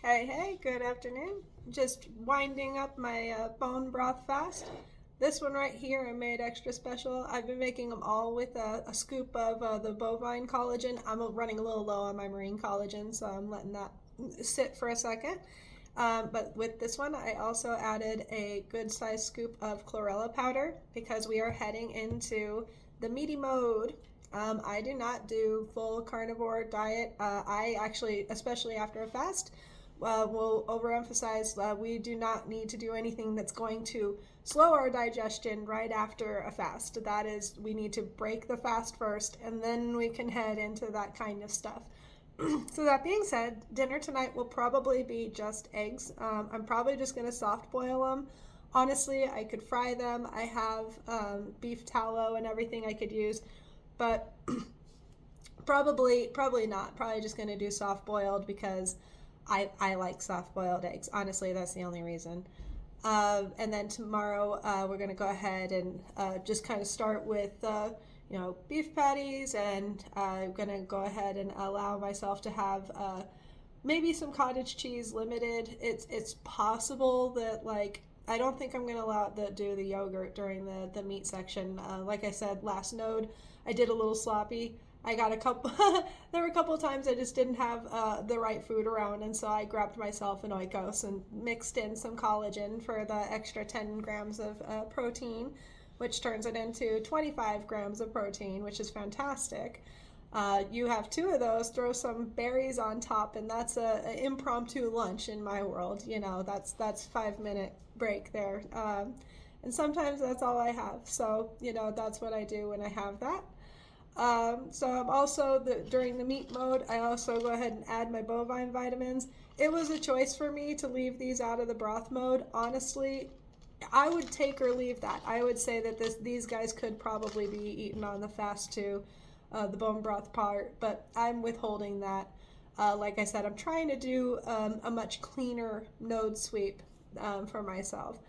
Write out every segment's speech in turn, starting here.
Hey, good afternoon. Just winding up my bone broth fast. This one right here I made extra special. I've been making them all with a scoop of the bovine collagen. I'm running a little low on my marine collagen, so I'm letting that sit for a second. But with this one, I also added a good sized scoop of chlorella powder because we are heading into the meaty mode. I do not do full carnivore diet. I actually, especially after a fast, will overemphasize we do not need to do anything that's going to slow our digestion right after a fast. That is, we need to break the fast first and then we can head into that kind of stuff. So that being said, dinner tonight will probably be just eggs. I'm probably just going to soft boil them. Honestly, I could fry them. I have beef tallow and everything I could use, but probably not. Probably just going to do soft boiled because I like soft boiled eggs. Honestly, that's the only reason. And then tomorrow we're going to go ahead and just kind of start with beef patties, and I'm going to go ahead and allow myself to have maybe some cottage cheese limited. It's possible that I don't think I'm going to do the yogurt during the meat section. Like I said, last node I did a little sloppy. I got a couple. There were a couple of times I just didn't have the right food around, and so I grabbed myself an oikos and mixed in some collagen for the extra 10 grams of protein, which turns it into 25 grams of protein, which is fantastic. You have two of those, throw some berries on top, and that's an impromptu lunch in my world. That's 5 minute break there, and sometimes that's all I have. So that's what I do when I have that. So I'm also during the meat mode, I also go ahead and add my bovine vitamins. It was a choice for me to leave these out of the broth mode. Honestly, I would take or leave that. I would say that these guys could probably be eaten on the fast too, the bone broth part, but I'm withholding that. Like I said, I'm trying to do a much cleaner node sweep for myself.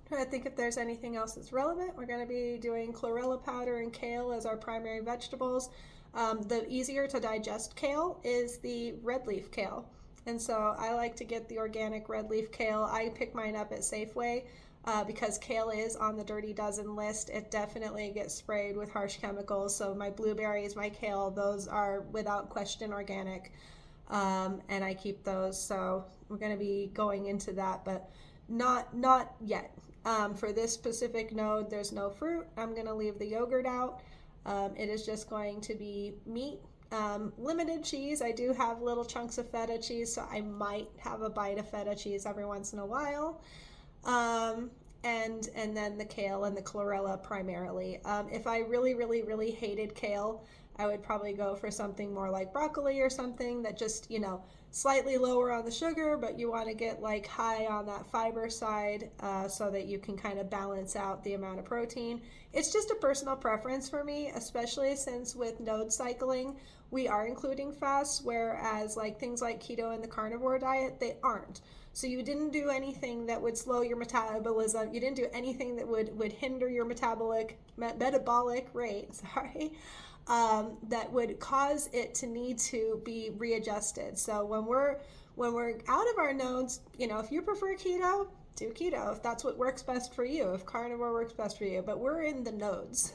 Trying to think if there's anything else that's relevant. We're going to be doing chlorella powder and kale as our primary vegetables. The easier to digest kale is the red leaf kale. And so I like to get the organic red leaf kale. I pick mine up at Safeway because kale is on the Dirty Dozen list. It definitely gets sprayed with harsh chemicals. So my blueberries, my kale, those are without question organic. And I keep those. So we're going to be going into that, but not yet. For this specific node, there's no fruit. I'm going to leave the yogurt out. It is just going to be meat. Limited cheese. I do have little chunks of feta cheese, so I might have a bite of feta cheese every once in a while. And then the kale and the chlorella primarily. If I really hated kale, I would probably go for something more like broccoli or something that just, slightly lower on the sugar, but you want to get high on that fiber side so that you can kind of balance out the amount of protein. It's just a personal preference for me, especially since with node cycling, we are including fasts, whereas things like keto and the carnivore diet, they aren't. So you didn't do anything that would slow your metabolism. You didn't do anything that would hinder your metabolic rate. Sorry. That would cause it to need to be readjusted. So when we're out of our nodes, if you prefer keto, do keto if that's what works best for you, if carnivore works best for you, but we're in the nodes.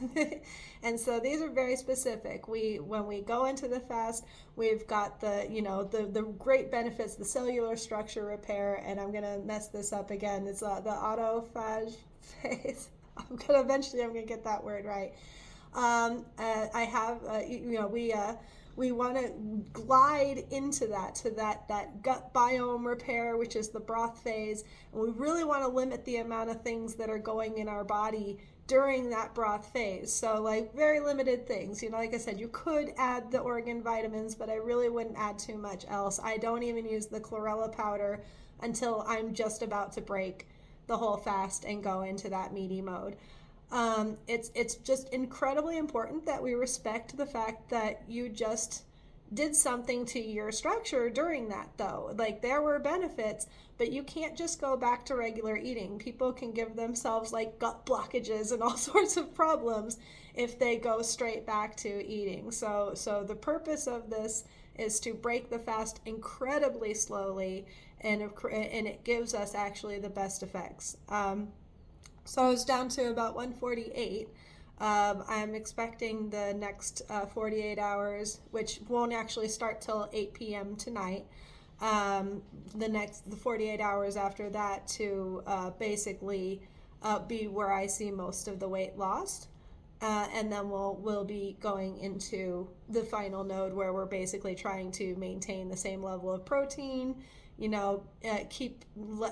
And so these are very specific. When we go into the fast, we've got the great benefits, the cellular structure repair, and I'm gonna mess this up again. It's the autophagy phase. I'm gonna get that word right. I have, we want to glide into that gut biome repair, which is the broth phase, and we really want to limit the amount of things that are going in our body during that broth phase. So very limited things. Like I said, you could add the organ vitamins, but I really wouldn't add too much else. I don't even use the chlorella powder until I'm just about to break the whole fast and go into that meaty mode. It's just incredibly important that we respect the fact that you just did something to your structure during that, though. There were benefits, but you can't just go back to regular eating. People can give themselves gut blockages and all sorts of problems if they go straight back to eating. So the purpose of this is to break the fast incredibly slowly, and it gives us actually the best effects. So I was down to about 148. I'm expecting the next 48 hours, which won't actually start till 8 p.m. tonight. The 48 hours after that to basically be where I see most of the weight lost. And then we'll be going into the final node where we're basically trying to maintain the same level of protein, keep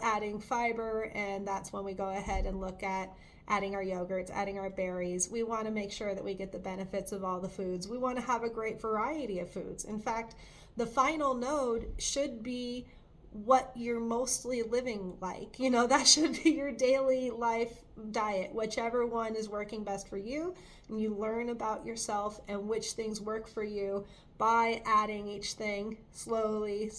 adding fiber, and that's when we go ahead and look at adding our yogurts, adding our berries. We want to make sure that we get the benefits of all the foods. We want to have a great variety of foods. In fact, the final node should be what you're mostly living like. That should be your daily life diet, whichever one is working best for you. And you learn about yourself and which things work for you by adding each thing slowly.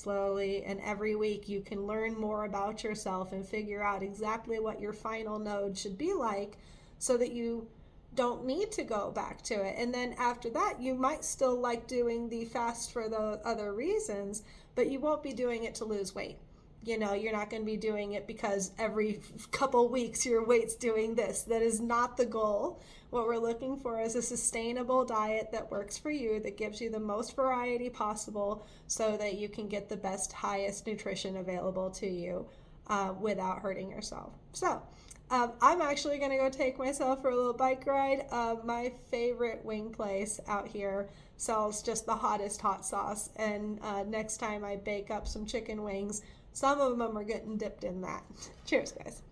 And every week you can learn more about yourself and figure out exactly what your final node should be like, so that you don't need to go back to it. And then after that, you might still like doing the fast for the other reasons, but you won't be doing it to lose weight. You're not going to be doing it because every couple weeks your weight's doing this. That is not the goal. What we're looking for is a sustainable diet that works for you, that gives you the most variety possible, so that you can get the best, highest nutrition available to you without hurting yourself. So I'm actually going to go take myself for a little bike ride. My favorite wing place out here sells just the hottest hot sauce, and next time I bake up some chicken wings, some of them are getting dipped in that. Cheers, guys.